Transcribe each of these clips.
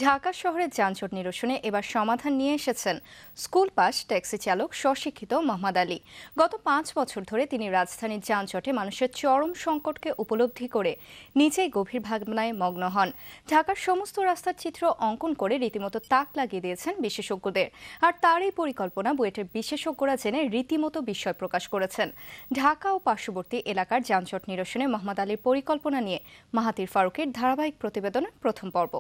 ঢাকা শহরের যানজট নিরসনে এবার সমাধান নিয়ে এসেছেন স্কুল পাস ট্যাক্সি চালক স্বশিক্ষিত মোহাম্মদ আলী। গত 5 বছর ধরে তিনি রাজধানীর যানজটে মানুষের চরম সংকটকে উপলব্ধি করে নিজেই গভীর ভাবনায় মগ্ন হন। ঢাকার সমস্ত রাস্তার চিত্র অঙ্কন করে রীতিমতো তাক লাগিয়ে দিয়েছেন বিশেষজ্ঞদের। আর তার এই পরিকল্পনা বুয়েটের বিশেষজ্ঞরা জেনে রীতিমতো বিস্ময় প্রকাশ করেছেন। ঢাকা ও পার্শ্ববর্তী এলাকার যানজট নিরসনে মোহাম্মদ আলীর পরিকল্পনা নিয়ে মাহাতির ফারুকের ধারাবাহিক প্রতিবেদনের প্রথম পর্ব।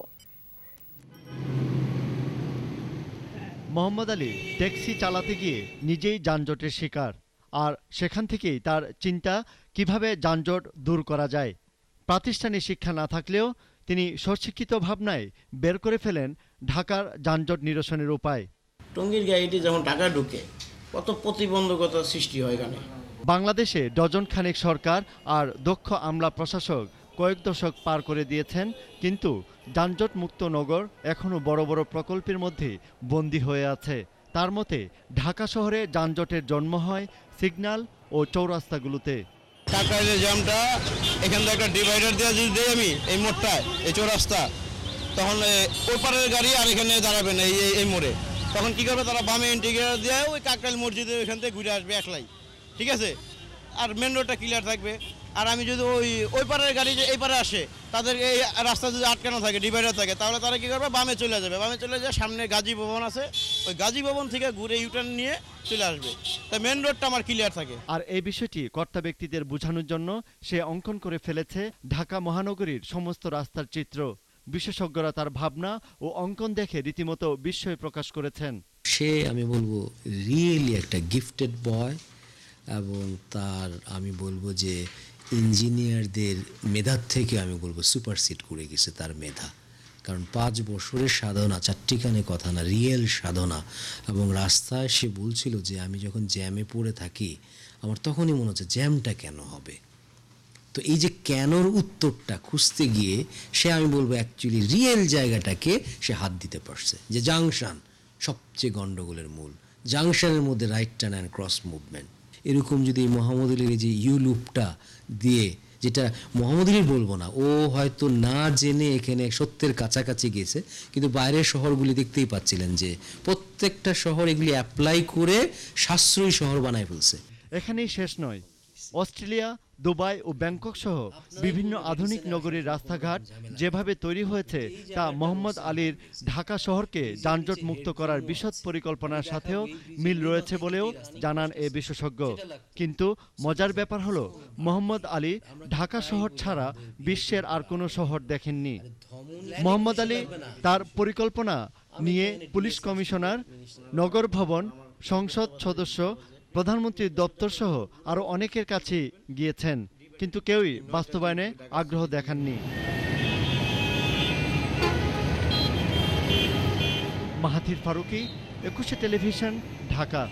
মোহাম্মদ আলী ট্যাক্সি চালাতে গিয়ে নিজেই যানজটের শিকার, আর সেখান থেকেই তার চিন্তা কিভাবে যানজট দূর করা যায়। প্রাতিষ্ঠানিক শিক্ষা না থাকলেও তিনি স্বশিক্ষিত ভাবনায় বের করে ফেলেন ঢাকার যানজট নিরসনের উপায়। টঙ্গীর গাড়িটি যখন ঢাকা ঢুকে কত প্রতিবন্ধকতার সৃষ্টি হয় এখানে। বাংলাদেশে ডজন খানেক সরকার আর দক্ষ আমলা প্রশাসক কয়েক দশক পার করে দিয়েছেন, কিন্তু যানজট মুক্ত নগর এখনও বড় বড় প্রকল্পের মধ্যে বন্দী হয়ে আছে। তার মতে ঢাকা শহরে যানজটের জন্ম হয় সিগন্যাল ও চৌরাস্তাগুলোতে। কাকরাইলের জ্যামটা এখান থেকে একটা ডিভাইডার দেওয়া যদি দিই আমি এই মোড়টায়, এই চৌরাস্তা, তখন ওই পারের গাড়ি আর এখানে দাঁড়াবে না এই মোড়ে। তখন কি করবে তারা বামে ইন্টিগ্রেটর দিয়ে ওই কাকরাইল মসজিদে ওইখান থেকে ঘুরে আসবে একলাই, ঠিক আছে? আর মেন রোডটা ক্লিয়ার থাকবে। আর আমি যদি ওই পারের গাড়ি যে এই পারে আসে তাদের এই রাস্তা যদি আটকানো থাকে, ডিভাইডার থাকে, তাহলে তারা কি করবে বামে চলে যাবে। বামে চলে যায়, সামনে গাজী ভবন আছে, ওই গাজী ভবন থেকে ঘুরে ইউটার্ন নিয়ে চলে আসবে। তাই মেন রোডটা আমার ক্লিয়ার থাকে। আর এই বিষয়টি কর্তা ব্যক্তিদের বোঝানোর জন্য সে অঙ্কন করে ফেলেছে ঢাকা মহানগরীর সমস্ত রাস্তার চিত্র। বিশেষজ্ঞরা তার ভাবনা ও অঙ্কন দেখে রীতিমতো বিস্ময় প্রকাশ করেছেন। সে আমি বলবো রিয়েলি একটা গিফটেড বয়, এবং তার আমি বলবো যে ইঞ্জিনিয়ারদের মেধার থেকে আমি বলবো সুপারসিড করে গেছে তার মেধা। কারণ 5 বছরের সাধনা চারটিখানে কথা না, রিয়েল সাধনা। এবং রাস্তায় সে বলছিল যে আমি যখন জ্যামে পড়ে থাকি আমার তখনই মনে হচ্ছে জ্যামটা কেন হবে। তো এই যে কেনর উত্তরটা খুঁজতে গিয়ে সে আমি বলবো অ্যাকচুয়ালি রিয়েল জায়গাটাকে সে হাত দিতে পারছে। যে জাংশন সবচেয়ে গন্ডগোলের মূল, জাংশনের মধ্যে right turn and cross movement. এরকম যদি মোহাম্মদ আলীর যে ইউ লুপটা দিয়ে, যেটা মোহাম্মদ আলী বলবো না, ও হয়তো না জেনে এখানে সত্যের কাছাকাছি গেছে, কিন্তু বাইরের শহরগুলি দেখতেই পাচ্ছিলেন যে প্রত্যেকটা শহর এগুলি অ্যাপ্লাই করে সাশ্রয়ী শহর বানায় ফেলছে। এখানেই শেষ নয়, অস্ট্রেলিয়া, দুবাই ও ব্যাংকক সহ বিভিন্ন আধুনিক নগরীর রাস্তাঘাট যেভাবে তৈরি হয়েছে তা মোহাম্মদ আলীর ঢাকা শহরকে যানজট মুক্ত করার বিশদ পরিকল্পনার সাথেও মিল রয়েছে বলেও জানান এ বিশেষজ্ঞ। কিন্তু মজার ব্যাপার হলো মোহাম্মদ আলী ঢাকা শহর ছাড়া বিশ্বের আর কোনো শহর দেখেননি। মোহাম্মদ আলী তার পরিকল্পনা নিয়ে পুলিশ কমিশনার, নগর ভবন, সংসদ সদস্য, প্রধানমন্ত্রীর দপ্তর সহ আরও অনেকের কাছে গিয়েছেন, কিন্তু কেউই বাস্তবায়নে আগ্রহ দেখাননি। মাহাথির ফারুকী, 21 টেলিভিশন, ঢাকা।